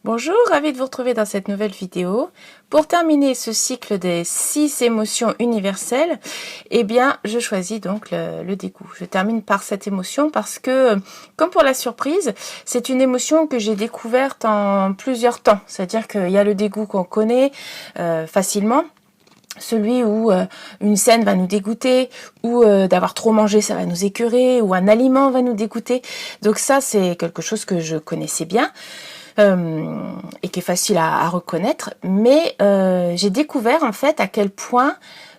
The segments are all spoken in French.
Bonjour, ravi de vous retrouver dans cette nouvelle vidéo. Pour terminer ce cycle des 6 émotions universelles, eh bien, je choisis donc le dégoût. Je termine par cette émotion parce que, comme pour la surprise, c'est une émotion que j'ai découverte en plusieurs temps. C'est-à-dire qu'il y a le dégoût qu'on connaît facilement, celui où une scène va nous dégoûter, ou d'avoir trop mangé ça va nous écœurer, ou un aliment va nous dégoûter. Donc ça, c'est quelque chose que je connaissais bien. Et qui est facile à reconnaître, mais j'ai découvert en fait à quel point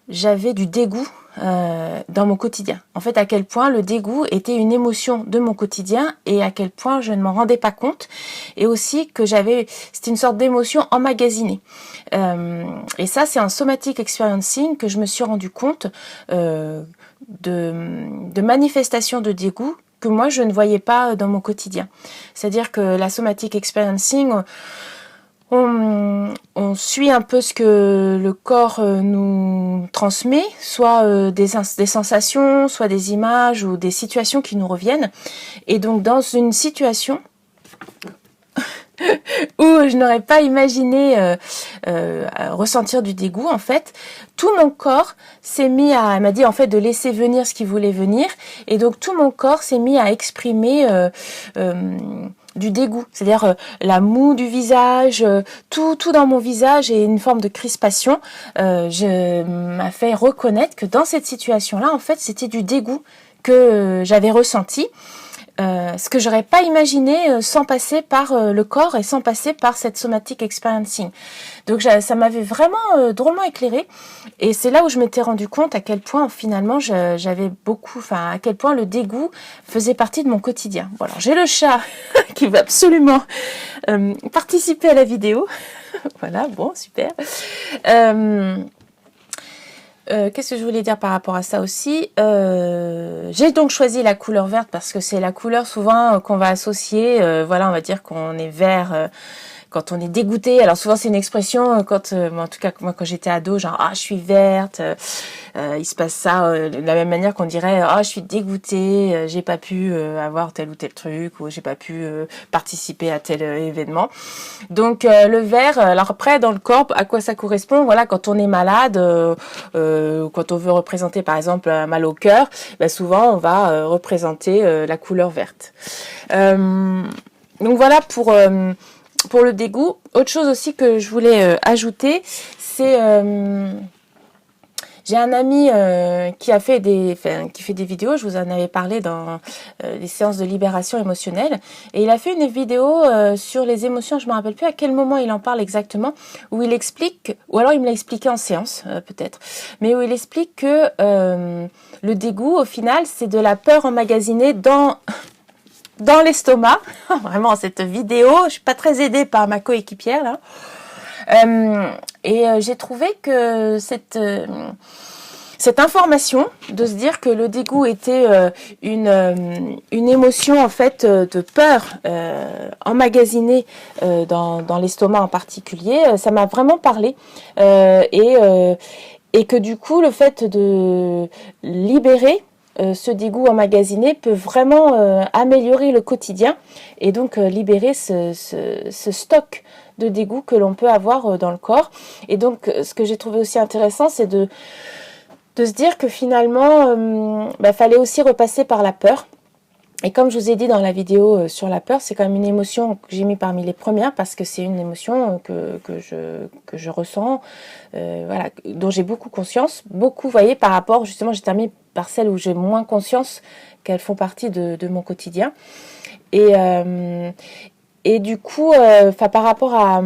j'avais du dégoût dans mon quotidien. En fait, à quel point le dégoût était une émotion de mon quotidien et à quel point je ne m'en rendais pas compte. Et aussi que c'était une sorte d'émotion emmagasinée. Et ça, c'est en somatic experiencing que je me suis rendu compte de manifestations de dégoût que moi je ne voyais pas dans mon quotidien. C'est-à-dire que la somatic experiencing, on suit un peu ce que le corps nous transmet, soit des sensations, soit des images ou des situations qui nous reviennent. Et donc dans une situation où je n'aurais pas imaginé ressentir du dégoût, en fait, tout mon corps s'est mis à... Elle m'a dit en fait de laisser venir ce qui voulait venir, et donc tout mon corps s'est mis à exprimer du dégoût, c'est-à-dire la moue du visage, tout dans mon visage et une forme de crispation m'a fait reconnaître que dans cette situation-là, en fait, c'était du dégoût que j'avais ressenti. Ce que j'aurais pas imaginé sans passer par le corps et sans passer par cette somatic experiencing. Donc ça m'avait vraiment drôlement éclairé, et c'est là où je m'étais rendu compte à quel point finalement j'avais beaucoup, enfin à quel point le dégoût faisait partie de mon quotidien. Voilà, j'ai le chat qui veut absolument participer à la vidéo. Voilà, bon, super. Qu'est-ce que je voulais dire par rapport à ça aussi, j'ai donc choisi la couleur verte parce que c'est la couleur souvent qu'on va associer, voilà, on va dire qu'on est vert quand on est dégoûté. Alors souvent c'est une expression quand, en tout cas moi quand j'étais ado, genre ah je suis verte, il se passe ça de la même manière qu'on dirait ah je suis dégoûtée, j'ai pas pu avoir tel ou tel truc, ou j'ai pas pu participer à tel événement. Donc le vert, alors après dans le corps, à quoi ça correspond? Voilà, quand on est malade, quand on veut représenter par exemple un mal au cœur, ben, souvent on va représenter la couleur verte. Donc voilà pour le dégoût. Autre chose aussi que je voulais ajouter, c'est j'ai un ami qui fait des vidéos, je vous en avais parlé dans les séances de libération émotionnelle, et il a fait une vidéo sur les émotions, je ne me rappelle plus à quel moment il en parle exactement, où il explique, ou alors il me l'a expliqué en séance peut-être, mais où il explique que le dégoût au final c'est de la peur emmagasinée dans l'estomac. Vraiment, cette vidéo, je suis pas très aidée par ma coéquipière là. J'ai trouvé que cette information de se dire que le dégoût était une émotion en fait de peur emmagasinée dans l'estomac en particulier, ça m'a vraiment parlé, et que du coup le fait de libérer ce dégoût emmagasiné peut vraiment améliorer le quotidien, et donc libérer ce stock de dégoût que l'on peut avoir dans le corps. Et donc ce que j'ai trouvé aussi intéressant, c'est de se dire que finalement fallait aussi repasser par la peur. Et comme je vous ai dit dans la vidéo sur la peur, c'est quand même une émotion que j'ai mis parmi les premières, parce que c'est une émotion que je ressens, voilà, dont j'ai beaucoup conscience. Beaucoup, vous voyez, par rapport, justement, j'ai terminé par celles où j'ai moins conscience qu'elles font partie de mon quotidien. Et du coup, par rapport à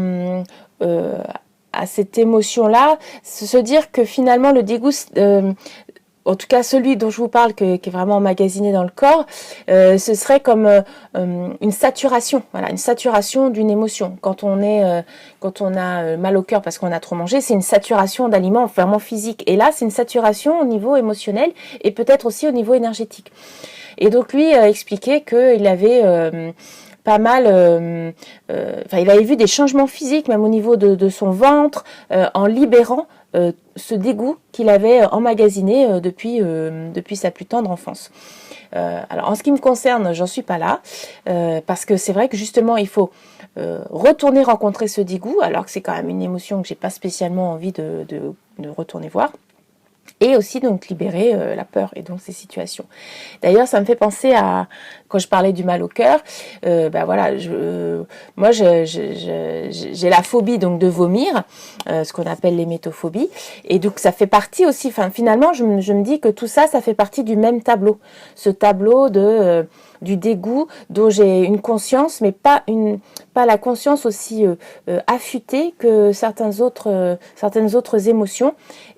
cette émotion-là, se dire que finalement le dégoût, en tout cas celui dont je vous parle, qui est vraiment emmagasiné dans le corps, ce serait comme une saturation, voilà, une saturation d'une émotion. Quand on a mal au cœur parce qu'on a trop mangé, c'est une saturation d'aliments vraiment physique. Et là, c'est une saturation au niveau émotionnel et peut-être aussi au niveau énergétique. Et donc lui a expliqué qu'il avait pas mal, il avait vu des changements physiques, même au niveau de son ventre, en libérant ce dégoût qu'il avait emmagasiné depuis sa plus tendre enfance. Alors en ce qui me concerne, j'en suis pas là, parce que c'est vrai que justement il faut retourner rencontrer ce dégoût, alors que c'est quand même une émotion que j'ai pas spécialement envie de retourner voir. Et aussi donc libérer la peur et donc ces situations. D'ailleurs, ça me fait penser à quand je parlais du mal au cœur. Voilà, moi j'ai la phobie donc de vomir, ce qu'on appelle l'hémétophobie, et donc ça fait partie aussi. Enfin, finalement, je me dis que tout ça, ça fait partie du même tableau. Ce tableau de du dégoût dont j'ai une conscience, mais pas la conscience aussi affûtée que certaines autres émotions,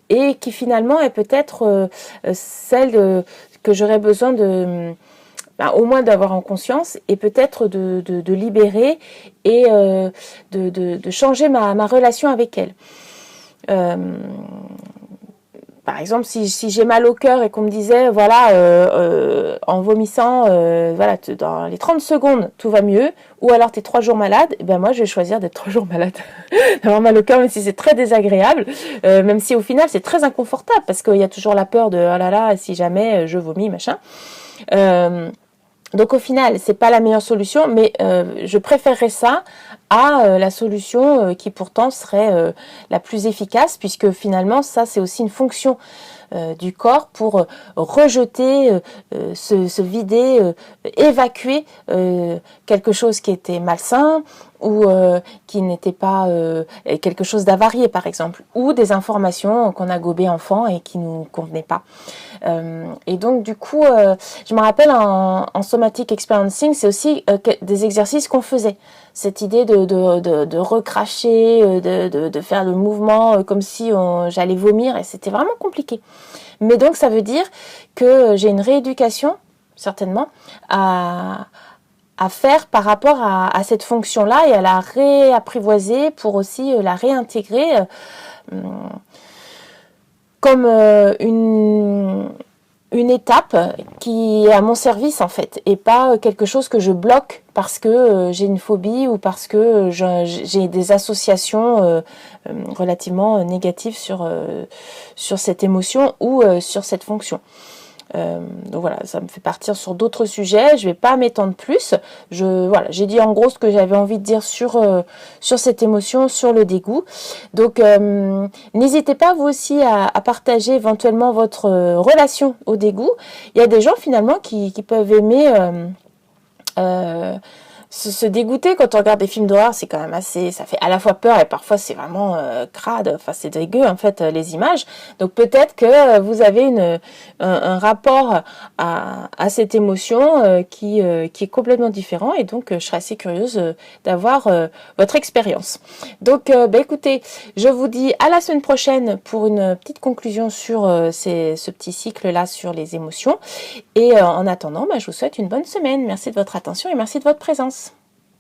et qui finalement est peut-être celle que j'aurais besoin au moins d'avoir en conscience, et peut-être de libérer et de changer ma relation avec elle. Par exemple, si j'ai mal au cœur et qu'on me disait, voilà, en vomissant, voilà, dans les 30 secondes, tout va mieux, ou alors tu es 3 jours malade, ben moi je vais choisir d'être 3 jours malade. D'avoir mal au cœur, même si c'est très désagréable, même si au final c'est très inconfortable, parce qu'il y a toujours la peur de, oh là là, si jamais je vomis, machin. Donc au final, c'est pas la meilleure solution, mais je préférerais ça à la solution qui pourtant serait la plus efficace, puisque finalement ça c'est aussi une fonction du corps pour rejeter, se vider, évacuer quelque chose qui était malsain, ou qui n'était pas quelque chose d'avarié par exemple, ou des informations qu'on a gobées enfant et qui nous convenaient pas. Et donc du coup, je me rappelle en somatic experiencing, c'est aussi des exercices qu'on faisait. Cette idée de recracher, de faire le mouvement comme si j'allais vomir, et c'était vraiment compliqué. Mais donc ça veut dire que j'ai une rééducation, certainement, à faire par rapport à cette fonction-là, et à la réapprivoiser pour aussi la réintégrer comme une étape qui est à mon service en fait, et pas quelque chose que je bloque parce que j'ai une phobie, ou parce que j'ai des associations relativement négatives sur cette émotion ou sur cette fonction. Donc voilà, ça me fait partir sur d'autres sujets. Je vais pas m'étendre plus. Voilà, j'ai dit en gros ce que j'avais envie de dire sur cette émotion, sur le dégoût. Donc n'hésitez pas vous aussi à partager éventuellement votre relation au dégoût. Il y a des gens finalement qui peuvent aimer se dégoûter quand on regarde des films d'horreur. C'est quand même assez, ça fait à la fois peur et parfois c'est vraiment crade, enfin c'est dégueu en fait les images. Donc peut-être que vous avez un rapport à cette émotion qui est complètement différent, et donc je serais assez curieuse d'avoir votre expérience. Donc écoutez, je vous dis à la semaine prochaine pour une petite conclusion sur ce petit cycle là sur les émotions, et en attendant je vous souhaite une bonne semaine. Merci de votre attention et merci de votre présence.